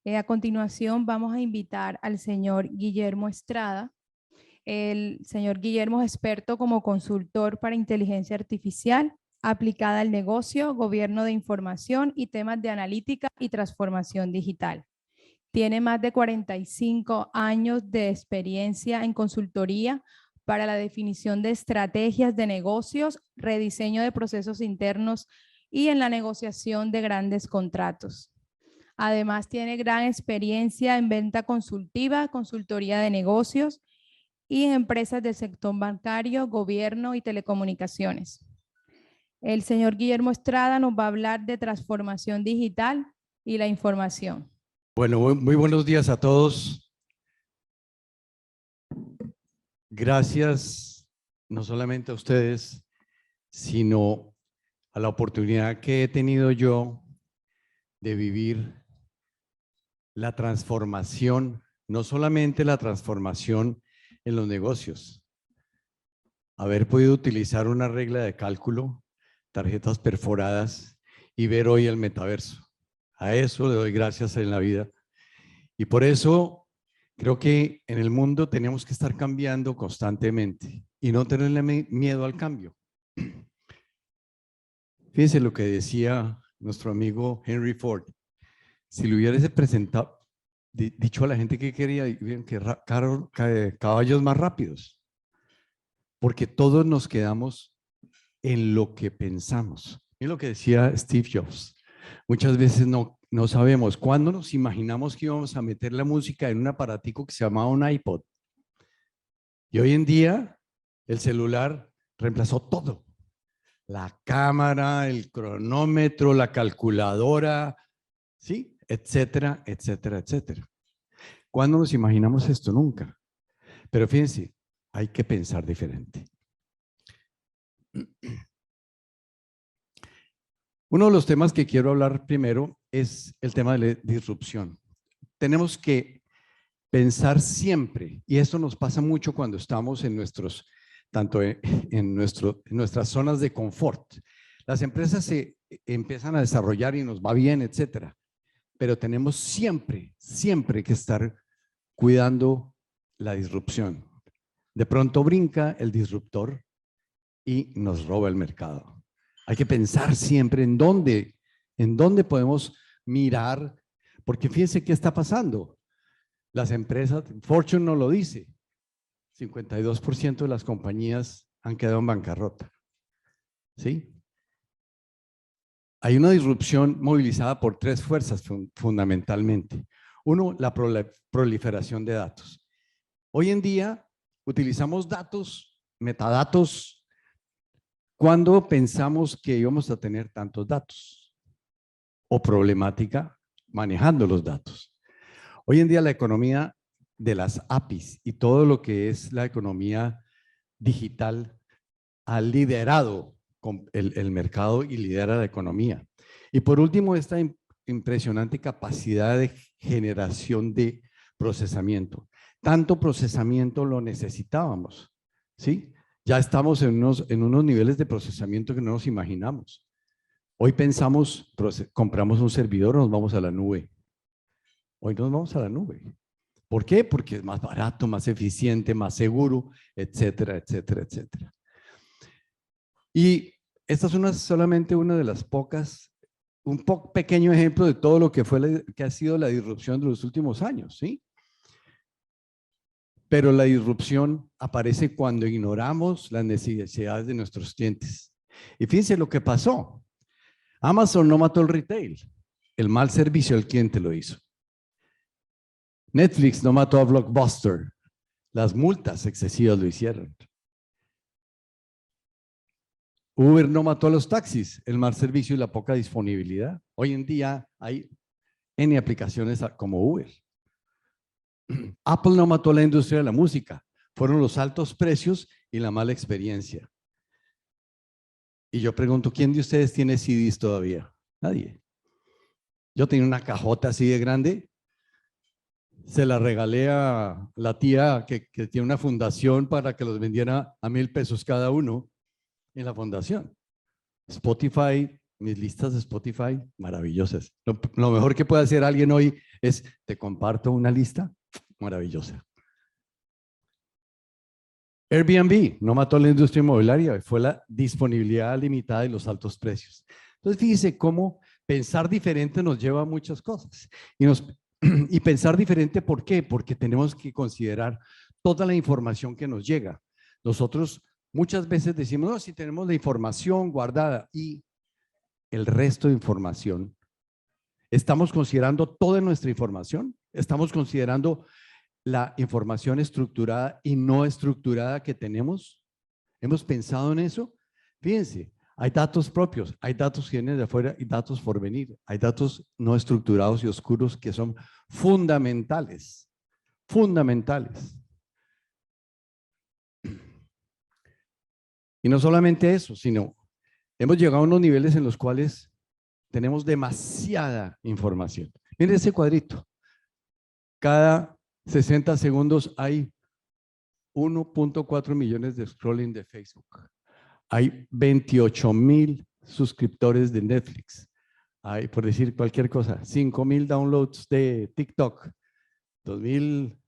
A continuación vamos a invitar al señor Guillermo Estrada. El señor Guillermo es experto como consultor para inteligencia artificial aplicada al negocio, gobierno de información y temas de analítica y transformación digital. Tiene más de 45 años de experiencia en consultoría para la definición de estrategias de negocios, rediseño de procesos internos y en la negociación de grandes contratos. Además, tiene gran experiencia en venta consultiva, consultoría de negocios y en empresas del sector bancario, gobierno y telecomunicaciones. El señor Guillermo Estrada nos va a hablar de transformación digital y la información. Bueno, muy buenos días a todos. Gracias no solamente a ustedes, sino a la oportunidad que he tenido yo de vivir la transformación, no solamente la transformación en los negocios, haber podido utilizar una regla de cálculo, tarjetas perforadas y ver hoy el metaverso. A eso le doy gracias en la vida. Y por eso creo que en el mundo tenemos que estar cambiando constantemente y no tenerle miedo al cambio. Fíjense lo que decía nuestro amigo Henry Ford. Si le hubiese presentado, dicho a la gente que quería, que caballos más rápidos. Porque todos nos quedamos en lo que pensamos. Es lo que decía Steve Jobs. Muchas veces no sabemos cuándo nos imaginamos que íbamos a meter la música en un aparatico que se llamaba un iPod. Y hoy en día el celular reemplazó todo. La cámara, el cronómetro, la calculadora, ¿sí? Etcétera, etcétera, etcétera. ¿Cuándo nos imaginamos esto? Nunca. Pero fíjense, hay que pensar diferente. Uno de los temas que quiero hablar primero es el tema de la disrupción. Tenemos que pensar siempre, y esto nos pasa mucho cuando estamos en nuestras zonas de confort. Las empresas se empiezan a desarrollar y nos va bien, etcétera. Pero tenemos siempre que estar cuidando la disrupción. De pronto brinca el disruptor y nos roba el mercado. Hay que pensar siempre en dónde podemos mirar, porque fíjense qué está pasando. Las empresas, Fortune no lo dice, 52% de las compañías han quedado en bancarrota. ¿Sí? Hay una disrupción movilizada por tres fuerzas fundamentalmente. Uno, la proliferación de datos. Hoy en día utilizamos datos, metadatos, cuando pensamos que íbamos a tener tantos datos o problemática manejando los datos. Hoy en día la economía de las APIs y todo lo que es la economía digital ha liderado el mercado y lidera la economía. Y por último, esta impresionante capacidad de generación de procesamiento. Tanto procesamiento lo necesitábamos, ¿sí? Ya estamos en unos niveles de procesamiento que no nos imaginamos. Hoy pensamos, compramos un servidor, nos vamos a la nube. Hoy nos vamos a la nube. ¿Por qué? Porque es más barato, más eficiente, más seguro, etcétera, etcétera, etcétera. Y esta es solamente una de las pocas, un pequeño ejemplo de todo lo que ha sido la disrupción de los últimos años, ¿sí? Pero la disrupción aparece cuando ignoramos las necesidades de nuestros clientes. Y fíjense lo que pasó. Amazon no mató el retail. El mal servicio al cliente lo hizo. Netflix no mató a Blockbuster. Las multas excesivas lo hicieron. Uber no mató a los taxis. El mal servicio y la poca disponibilidad. Hoy en día hay N aplicaciones como Uber. Apple no mató a la industria de la música, fueron los altos precios y la mala experiencia. Y yo pregunto, ¿quién de ustedes tiene CDs todavía? Nadie. Yo tenía una cajota así de grande, se la regalé a la tía que tiene una fundación para que los vendiera a $1,000 cada uno en la fundación. Spotify Mis listas de Spotify, maravillosas. Lo mejor que puede hacer alguien hoy es, te comparto una lista maravillosa. Airbnb no mató la industria inmobiliaria, fue la disponibilidad limitada y los altos precios. Entonces, fíjese cómo pensar diferente nos lleva a muchas cosas. Y pensar diferente, ¿por qué? Porque tenemos que considerar toda la información que nos llega. Nosotros muchas veces decimos, no, si tenemos la información guardada y el resto de información, ¿estamos considerando toda nuestra información? ¿Estamos considerando la información estructurada y no estructurada que tenemos? ¿Hemos pensado en eso? Fíjense, hay datos propios, hay datos que vienen de afuera y datos por venir. Hay datos no estructurados y oscuros que son fundamentales, fundamentales. Y no solamente eso, sino hemos llegado a unos niveles en los cuales tenemos demasiada información. Miren ese cuadrito. Cada 60 segundos hay 1.4 millones de scrolling de Facebook. Hay 28,000 suscriptores de Netflix. Hay, por decir cualquier cosa, 5,000 downloads de TikTok. 2,000,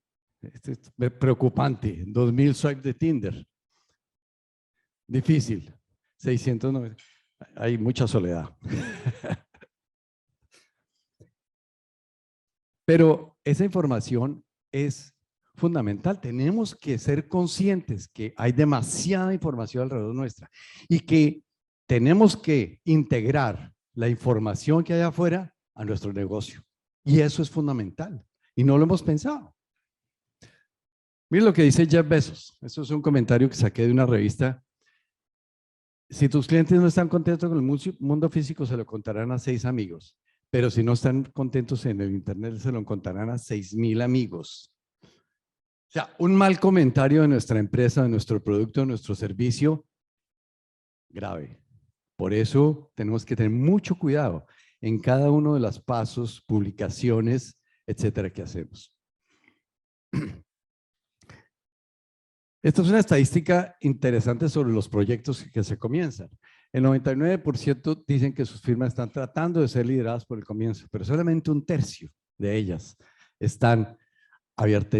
este es preocupante, 2,000 swipes de Tinder. Difícil. 690. Hay mucha soledad. Pero esa información es fundamental. Tenemos que ser conscientes que hay demasiada información alrededor nuestra y que tenemos que integrar la información que hay afuera a nuestro negocio. Y eso es fundamental. Y no lo hemos pensado. Miren lo que dice Jeff Bezos. Eso es un comentario que saqué de una revista. Si tus clientes no están contentos con el mundo físico, se lo contarán a 6 amigos. Pero si no están contentos en el internet, se lo contarán a 6,000 amigos. O sea, un mal comentario de nuestra empresa, de nuestro producto, de nuestro servicio, grave. Por eso tenemos que tener mucho cuidado en cada uno de los pasos, publicaciones, etcétera, que hacemos. Esta es una estadística interesante sobre los proyectos que se comienzan. El 99% dicen que sus firmas están tratando de ser lideradas por el comienzo, pero solamente 1/3 de ellas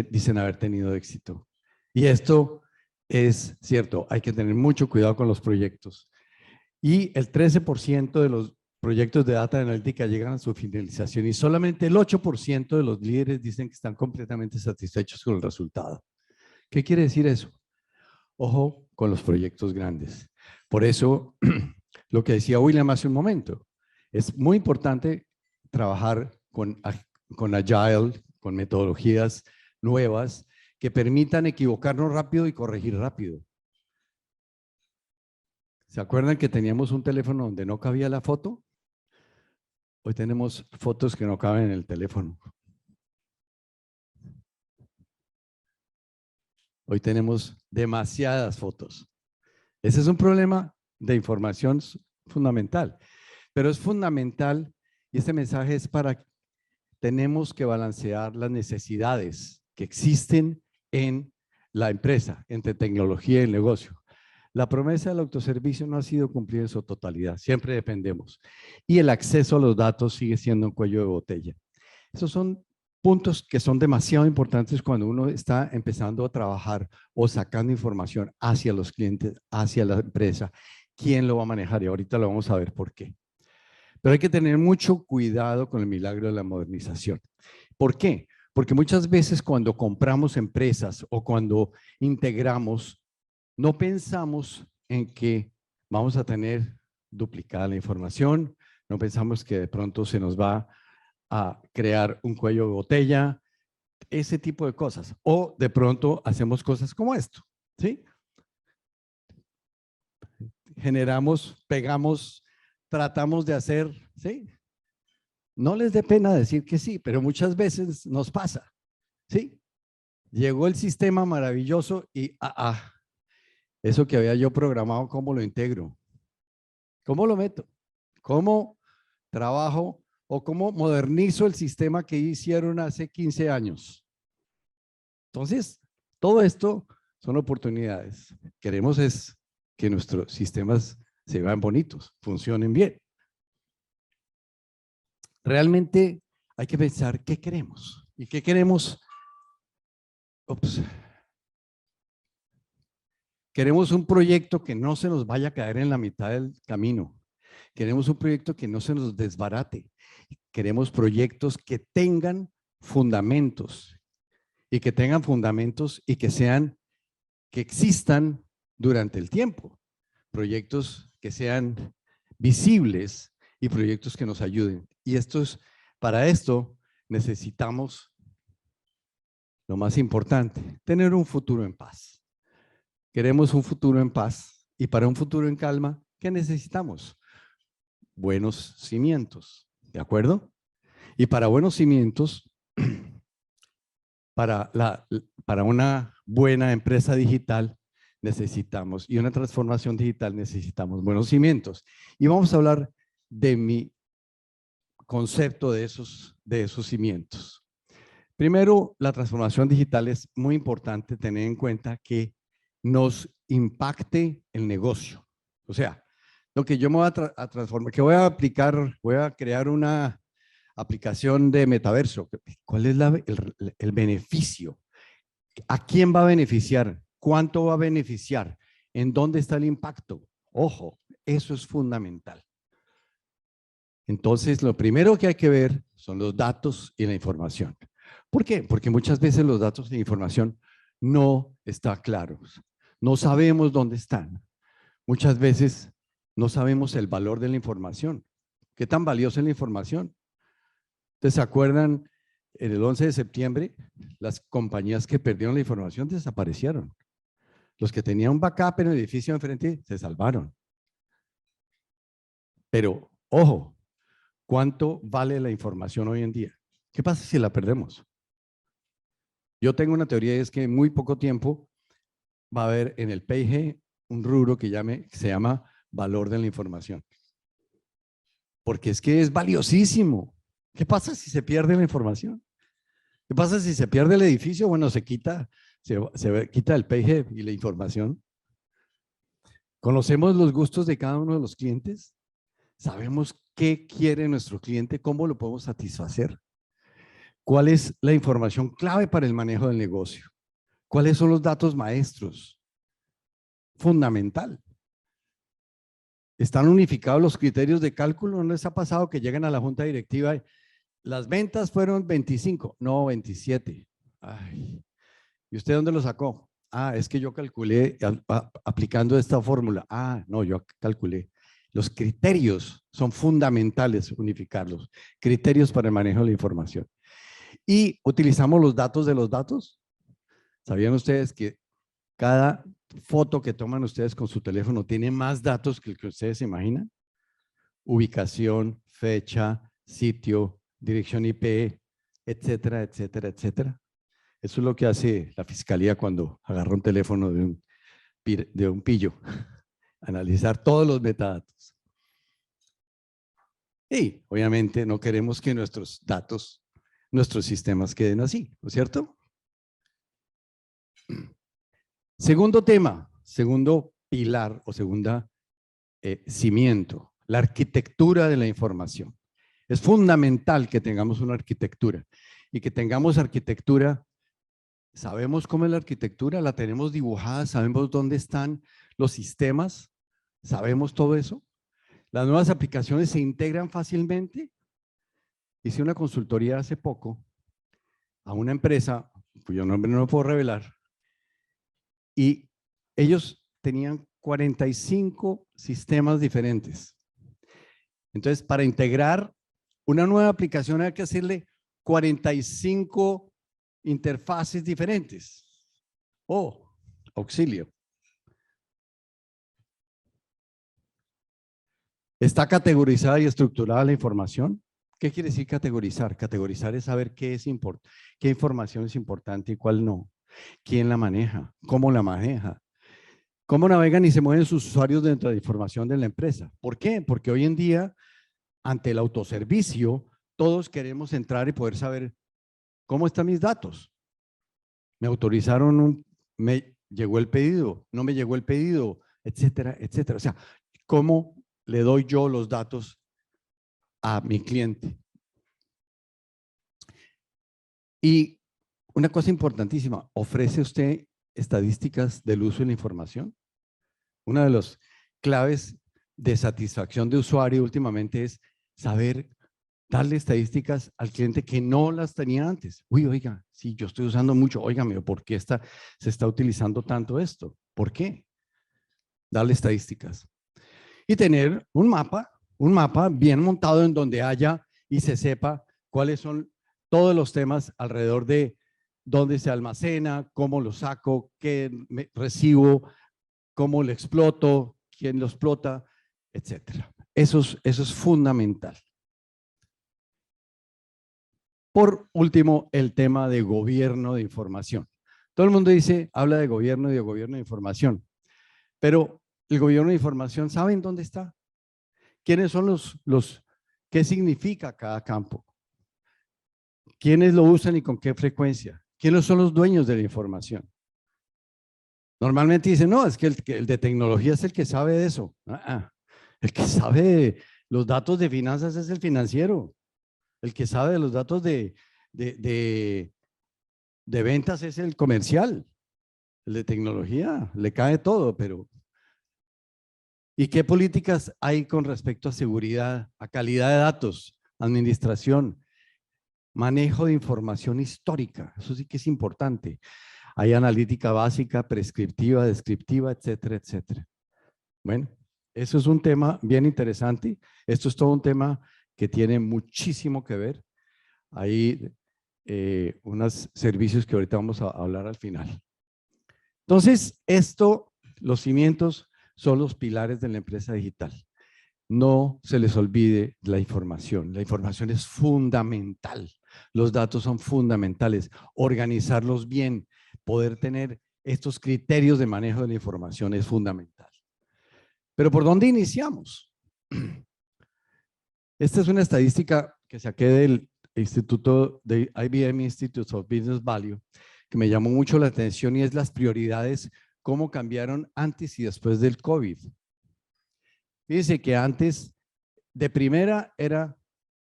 dicen haber tenido éxito. Y esto es cierto, hay que tener mucho cuidado con los proyectos. Y el 13% de los proyectos de data analítica llegan a su finalización y solamente el 8% de los líderes dicen que están completamente satisfechos con el resultado. ¿Qué quiere decir eso? Ojo con los proyectos grandes. Por eso, lo que decía William hace un momento, es muy importante trabajar con Agile, con metodologías nuevas que permitan equivocarnos rápido y corregir rápido. ¿Se acuerdan que teníamos un teléfono donde no cabía la foto? Hoy tenemos fotos que no caben en el teléfono. Hoy tenemos demasiadas fotos. Ese es un problema de información fundamental, pero es fundamental y este mensaje es tenemos que balancear las necesidades que existen en la empresa, entre tecnología y el negocio. La promesa del autoservicio no ha sido cumplida en su totalidad, siempre dependemos. Y el acceso a los datos sigue siendo un cuello de botella. Esos son puntos que son demasiado importantes cuando uno está empezando a trabajar o sacando información hacia los clientes, hacia la empresa. ¿Quién lo va a manejar? Y ahorita lo vamos a ver por qué. Pero hay que tener mucho cuidado con el milagro de la modernización. ¿Por qué? Porque muchas veces cuando compramos empresas o cuando integramos, no pensamos en que vamos a tener duplicada la información, no pensamos que de pronto se nos va a crear un cuello de botella, ese tipo de cosas. O de pronto hacemos cosas como esto, ¿sí? Generamos, pegamos, tratamos de hacer, ¿sí? No les dé pena decir que sí, pero muchas veces nos pasa, ¿sí? Llegó el sistema maravilloso y eso que había yo programado, ¿cómo lo integro? ¿Cómo lo meto? ¿Cómo trabajo o cómo modernizo el sistema que hicieron hace 15 años? Entonces, todo esto son oportunidades. Queremos es que nuestros sistemas se vean bonitos, funcionen bien, realmente hay que pensar qué queremos. ¿Y qué queremos? Ups. Queremos un proyecto que no se nos vaya a caer en la mitad del camino. Queremos un proyecto que no se nos desbarate. Queremos proyectos que tengan fundamentos y que tengan fundamentos y que existan durante el tiempo. Proyectos que sean visibles y proyectos que nos ayuden. Y para esto necesitamos, lo más importante, tener un futuro en paz. Queremos un futuro en paz y para un futuro en calma, ¿qué necesitamos? Buenos cimientos, ¿de acuerdo? Y para buenos cimientos, para una buena empresa digital necesitamos, y una transformación digital necesitamos buenos cimientos. Y vamos a hablar de mi concepto de esos cimientos. Primero, la transformación digital es muy importante tener en cuenta que nos impacte el negocio. O sea, lo que yo me voy a transformar, que voy a aplicar, voy a crear una aplicación de metaverso. ¿Cuál es el beneficio? ¿A quién va a beneficiar? ¿Cuánto va a beneficiar? ¿En dónde está el impacto? Ojo, eso es fundamental. Entonces, lo primero que hay que ver son los datos y la información. ¿Por qué? Porque muchas veces los datos y la información no están claros. No sabemos dónde están. Muchas veces no sabemos el valor de la información. ¿Qué tan valiosa es la información? ¿Ustedes se acuerdan? En el 11 de septiembre, las compañías que perdieron la información desaparecieron. Los que tenían un backup en el edificio de enfrente se salvaron. Pero, ojo, ¿cuánto vale la información hoy en día? ¿Qué pasa si la perdemos? Yo tengo una teoría y es que en muy poco tiempo va a haber en el PIG un rubro que se llama valor de la información. Porque es que es valiosísimo. ¿Qué pasa si se pierde la información? ¿Qué pasa si se pierde el edificio? Bueno, se quita el PIG y la información. ¿Conocemos los gustos de cada uno de los clientes? ¿Sabemos qué quiere nuestro cliente? ¿Cómo lo podemos satisfacer? ¿Cuál es la información clave para el manejo del negocio? ¿Cuáles son los datos maestros? Fundamental. ¿Están unificados los criterios de cálculo? ¿No les ha pasado que llegan a la junta directiva y las ventas fueron 25? No, 27. Ay, ¿y usted dónde lo sacó? Ah, es que yo calculé aplicando esta fórmula. Ah, no, yo calculé. Los criterios son fundamentales unificarlos. Criterios para el manejo de la información. Y utilizamos los datos de los datos. ¿Sabían ustedes que cada foto que toman ustedes con su teléfono tiene más datos que el que ustedes se imaginan? Ubicación, fecha, sitio, dirección IP, etcétera, etcétera, etcétera. Eso es lo que hace la fiscalía cuando agarra un teléfono de un pillo. Analizar todos los metadatos. Y obviamente no queremos que nuestros datos, nuestros sistemas queden así, ¿no es cierto? Segundo tema, segundo pilar o segunda cimiento, la arquitectura de la información. Es fundamental que tengamos una arquitectura y que tengamos arquitectura. ¿Sabemos cómo es la arquitectura? ¿La tenemos dibujada? ¿Sabemos dónde están los sistemas? ¿Sabemos todo eso? ¿Las nuevas aplicaciones se integran fácilmente? Hice una consultoría hace poco a una empresa, cuyo nombre no lo puedo revelar, y ellos tenían 45 sistemas diferentes. Entonces, para integrar una nueva aplicación hay que hacerle 45 interfaces diferentes. Oh, auxilio. ¿Está categorizada y estructurada la información? ¿Qué quiere decir categorizar? Categorizar es saber qué información es importante y cuál no. ¿Quién la maneja? ¿Cómo la maneja? ¿Cómo navegan y se mueven sus usuarios dentro de la información de la empresa? ¿Por qué? Porque hoy en día, ante el autoservicio, todos queremos entrar y poder saber cómo están mis datos. Me autorizaron, me llegó el pedido, no me llegó el pedido, etcétera, etcétera. O sea, ¿cómo le doy yo los datos a mi cliente? Y una cosa importantísima, ¿ofrece usted estadísticas del uso de la información? Una de las claves de satisfacción de usuario últimamente es saber darle estadísticas al cliente que no las tenía antes. Uy, oiga, sí, yo estoy usando mucho. Óigame, ¿por qué se está utilizando tanto esto? ¿Por qué? Darle estadísticas. Y tener un mapa bien montado en donde haya y se sepa cuáles son todos los temas alrededor de dónde se almacena, cómo lo saco, qué recibo, cómo lo exploto, quién lo explota, etcétera. Eso es fundamental. Por último, el tema de gobierno de información. Todo el mundo habla de gobierno y de gobierno de información, pero el gobierno de información, ¿saben dónde está? ¿Quiénes son qué significa cada campo? ¿Quiénes lo usan y con qué frecuencia? ¿Quiénes son los dueños de la información? Normalmente dicen, no, es que el de tecnología es el que sabe de eso. El que sabe de los datos de finanzas es el financiero. El que sabe de los datos de ventas es el comercial. El de tecnología le cae todo, pero ¿y qué políticas hay con respecto a seguridad, a calidad de datos, administración, manejo de información histórica? Eso sí que es importante. Hay analítica básica, prescriptiva, descriptiva, etcétera, etcétera. Bueno, eso es un tema bien interesante. Esto es todo un tema que tiene muchísimo que ver. Hay unos servicios que ahorita vamos a hablar al final. Entonces, los cimientos son los pilares de la empresa digital. No se les olvide la información. La información es fundamental. Los datos son fundamentales. Organizarlos bien, poder tener estos criterios de manejo de la información es fundamental. Pero ¿por dónde iniciamos? Esta es una estadística que saqué del Instituto de IBM Institute of Business Value, que me llamó mucho la atención y es las prioridades, cómo cambiaron antes y después del COVID. Fíjense que antes, de primera, era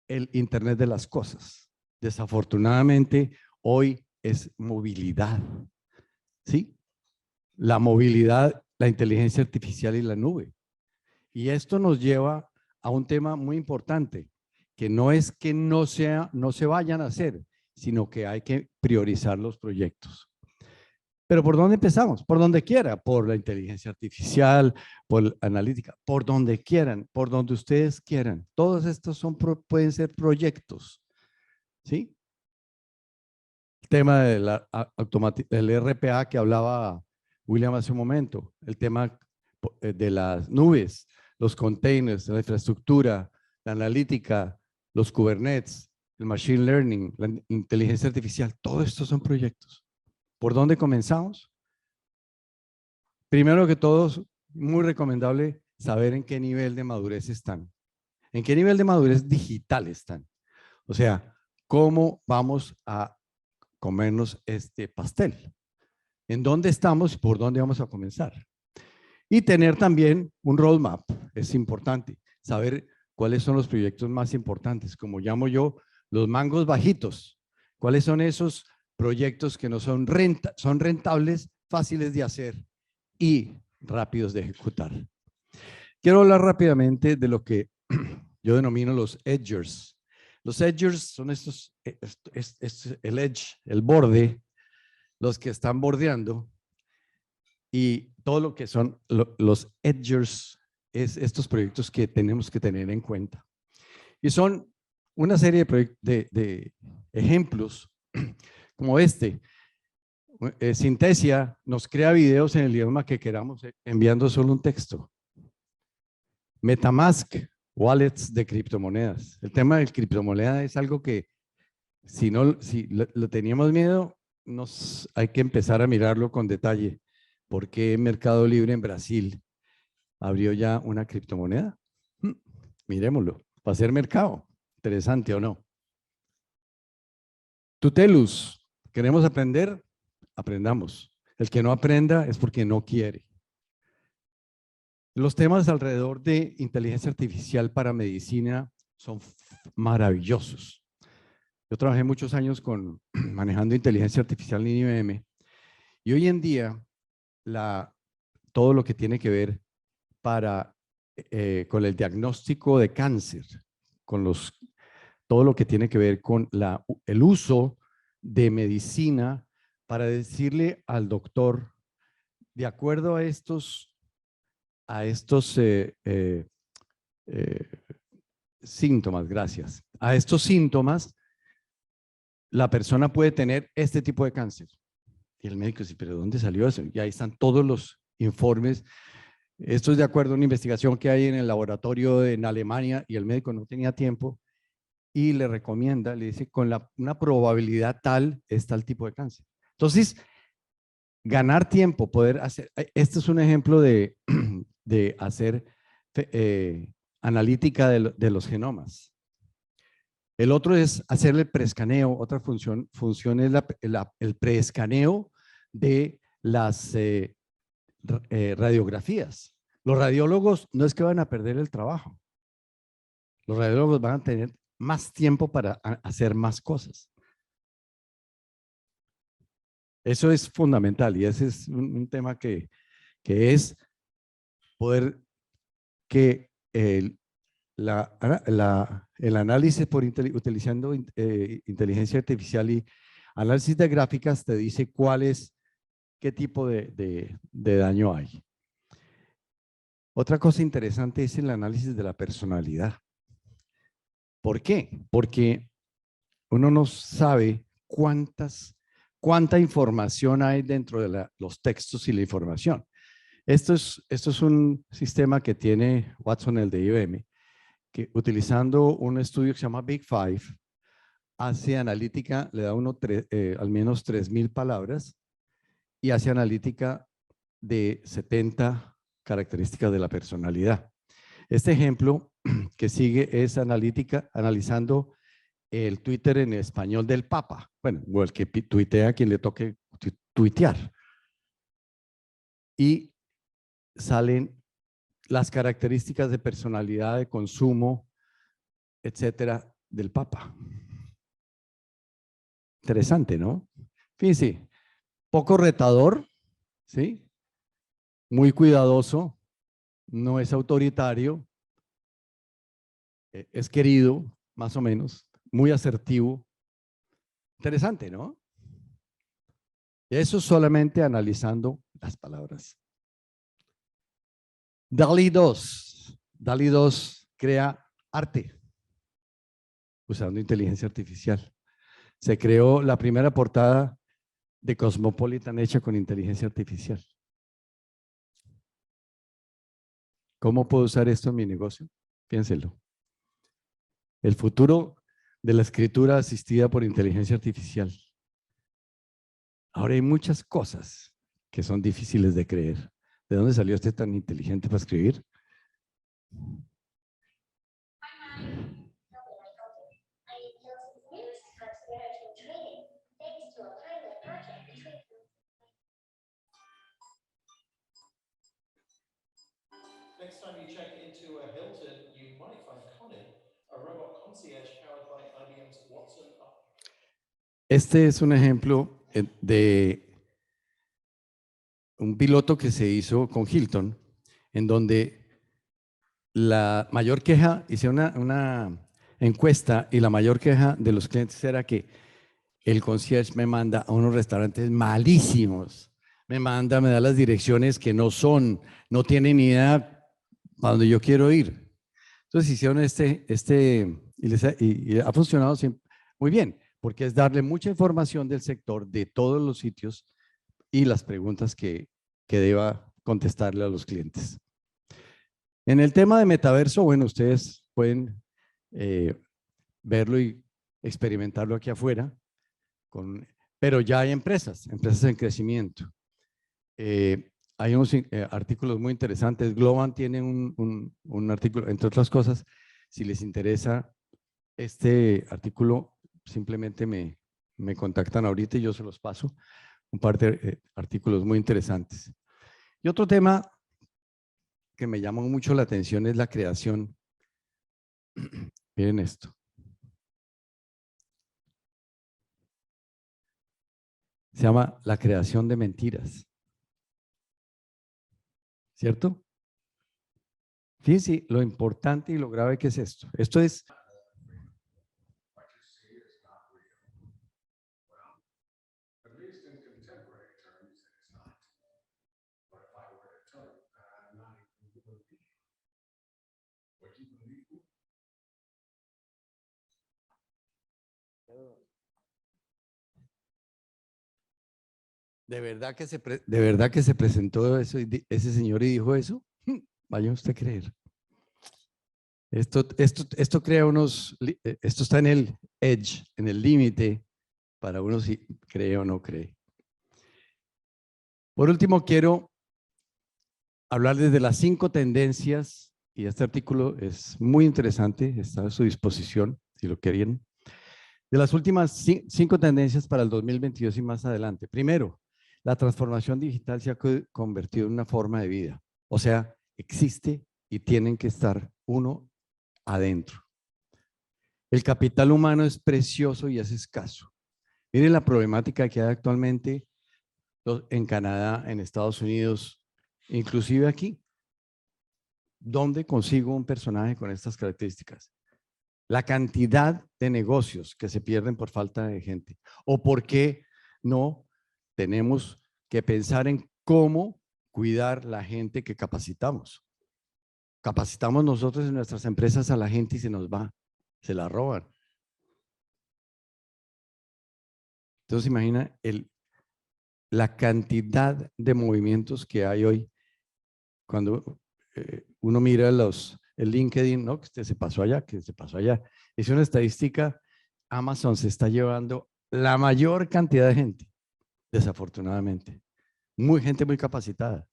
el Internet de las cosas. Desafortunadamente, hoy es movilidad. ¿Sí? La movilidad, la inteligencia artificial y la nube. Y esto nos lleva a un tema muy importante, que no es que no se vayan a hacer, sino que hay que priorizar los proyectos. Pero ¿por dónde empezamos? Por donde quiera, por la inteligencia artificial, por la analítica, por donde quieran, por donde ustedes quieran. Todos estos pueden ser proyectos, ¿sí? El tema del RPA que hablaba William hace un momento, el tema de las nubes, los containers, la infraestructura, la analítica, los Kubernetes, el machine learning, la inteligencia artificial, todos estos son proyectos. ¿Por dónde comenzamos? Primero que todo, muy recomendable saber en qué nivel de madurez están. ¿En qué nivel de madurez digital están? O sea, ¿cómo vamos a comernos este pastel? ¿En dónde estamos y por dónde vamos a comenzar? Y tener también un roadmap, es importante. Saber cuáles son los proyectos más importantes, como llamo yo, los mangos bajitos. ¿Cuáles son esos proyectos que no son rentables, fáciles de hacer y rápidos de ejecutar? Quiero hablar rápidamente de lo que yo denomino los edgers. Los edgers son el edge, el borde, los que están bordeando, y todo lo que son los edgers es estos proyectos que tenemos que tener en cuenta. Y son una serie de ejemplos como este. Synthesia nos crea videos en el idioma que queramos enviando solo un texto. MetaMask, wallets de criptomonedas. El tema de criptomonedas es algo que si lo teníamos miedo, hay que empezar a mirarlo con detalle. ¿Por qué Mercado Libre en Brasil abrió ya una criptomoneda? Miremoslo, para hacer mercado. Interesante o no. Tutelus, ¿queremos aprender? Aprendamos. El que no aprenda es porque no quiere. Los temas alrededor de inteligencia artificial para medicina son maravillosos. Yo trabajé muchos años manejando inteligencia artificial en IBM y hoy en día todo lo que tiene que ver con el diagnóstico de cáncer, todo lo que tiene que ver con el uso de medicina para decirle al doctor, de acuerdo a estos síntomas, gracias, a estos síntomas, la persona puede tener este tipo de cáncer. Y el médico dice, ¿pero dónde salió eso? Y ahí están todos los informes. Esto es de acuerdo a una investigación que hay en el laboratorio en Alemania y el médico no tenía tiempo y le recomienda, le dice, con una probabilidad tal es tal tipo de cáncer. Entonces, ganar tiempo, poder hacer, este es un ejemplo de, de hacer analítica de los genomas. El otro es hacer el preescaneo. Otra función es el preescaneo de las radiografías. Los radiólogos no es que van a perder el trabajo. Los radiólogos van a tener más tiempo para hacer más cosas. Eso es fundamental y ese es un tema que es poder que el análisis utilizando inteligencia artificial y análisis de gráficas te dice qué tipo de daño hay. Otra cosa interesante es el análisis de la personalidad. ¿Por qué? Porque uno no sabe cuánta información hay dentro de los textos y la información. Esto es un sistema que tiene Watson, el de IBM, que utilizando un estudio que se llama Big Five, hace analítica, le da al menos 3,000 palabras y hace analítica de 70 características de la personalidad. Este ejemplo que sigue es analizando el Twitter en español del Papa, bueno, o el que tuitea a quien le toque tuitear. Y salen las características de personalidad, de consumo, etcétera, del Papa. Interesante, ¿no? Fíjense, poco retador, ¿sí? Muy cuidadoso, no es autoritario, es querido, más o menos, muy asertivo. Interesante, ¿no? Eso solamente analizando las palabras. DALL-E 2. DALL-E 2 crea arte usando inteligencia artificial. Se creó la primera portada de Cosmopolitan hecha con inteligencia artificial. ¿Cómo puedo usar esto en mi negocio? Piénselo. El futuro de la escritura asistida por inteligencia artificial. Ahora hay muchas cosas que son difíciles de creer. ¿De dónde salió este tan inteligente para escribir? Next time you check into a Hilton, you might find Connie, a robot concierge powered by IBM's Watson. Este es un ejemplo de un piloto que se hizo con Hilton, en donde la mayor queja, hice una encuesta y la mayor queja de los clientes era que el concierge me manda a unos restaurantes malísimos, me da las direcciones que no tienen ni idea a donde yo quiero ir. Entonces hicieron y ha funcionado siempre muy bien, porque es darle mucha información del sector, de todos los sitios y las preguntas que deba contestarle a los clientes. En el tema de metaverso, bueno, ustedes pueden verlo y experimentarlo aquí afuera, pero ya hay empresas en crecimiento. Hay unos artículos muy interesantes. Globan tiene un artículo, entre otras cosas. Si les interesa este artículo, simplemente me contactan ahorita y yo se los paso. Un par de artículos muy interesantes. Y otro tema que me llamó mucho la atención es la creación. Miren esto. Se llama la creación de mentiras. ¿Cierto? Fíjense lo importante y lo grave que es esto. Esto es... ¿De verdad que se presentó eso ese señor y dijo eso? Vaya usted a creer. Esto crea esto está en el edge, en el límite, para uno si cree o no cree. Por último, quiero hablarles de las 5 tendencias, y este artículo es muy interesante, está a su disposición, si lo querían, de las últimas 5 tendencias para el 2022 y más adelante. Primero, la transformación digital se ha convertido en una forma de vida, o sea, existe y tienen que estar uno adentro. El capital humano es precioso y es escaso. Miren la problemática que hay actualmente en Canadá, en Estados Unidos, inclusive aquí. ¿Dónde consigo un personaje con estas características? La cantidad de negocios que se pierden por falta de gente. ¿O por qué no tenemos que pensar en cómo cuidar la gente que capacitamos? Capacitamos nosotros en nuestras empresas a la gente y se nos va, se la roban. Entonces imagina la cantidad de movimientos que hay hoy. Cuando uno mira el LinkedIn, ¿no? Que usted se pasó allá, que se pasó allá. Es una estadística, Amazon se está llevando la mayor cantidad de gente, desafortunadamente. Gente muy capacitada.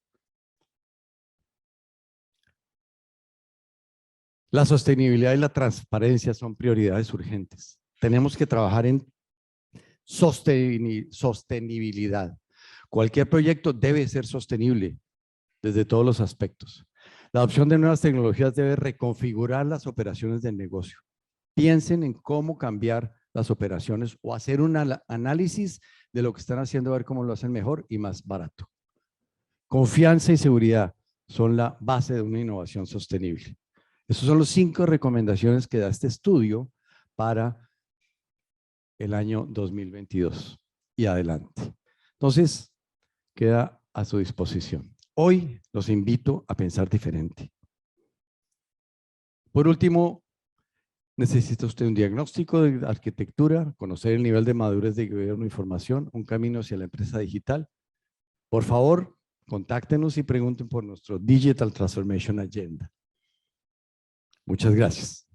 La sostenibilidad y la transparencia son prioridades urgentes. Tenemos que trabajar en sostenibilidad. Cualquier proyecto debe ser sostenible desde todos los aspectos. La adopción de nuevas tecnologías debe reconfigurar las operaciones del negocio. Piensen en cómo cambiar las operaciones o hacer un análisis de lo que están haciendo, a ver cómo lo hacen mejor y más barato. Confianza y seguridad son la base de una innovación sostenible. Esas son las 5 recomendaciones que da este estudio para el año 2022 y adelante. Entonces, queda a su disposición. Hoy los invito a pensar diferente. Por último, necesita usted un diagnóstico de arquitectura, conocer el nivel de madurez de gobierno y formación, un camino hacia la empresa digital. Por favor, contáctenos y pregunten por nuestro Digital Transformation Agenda. Muchas gracias.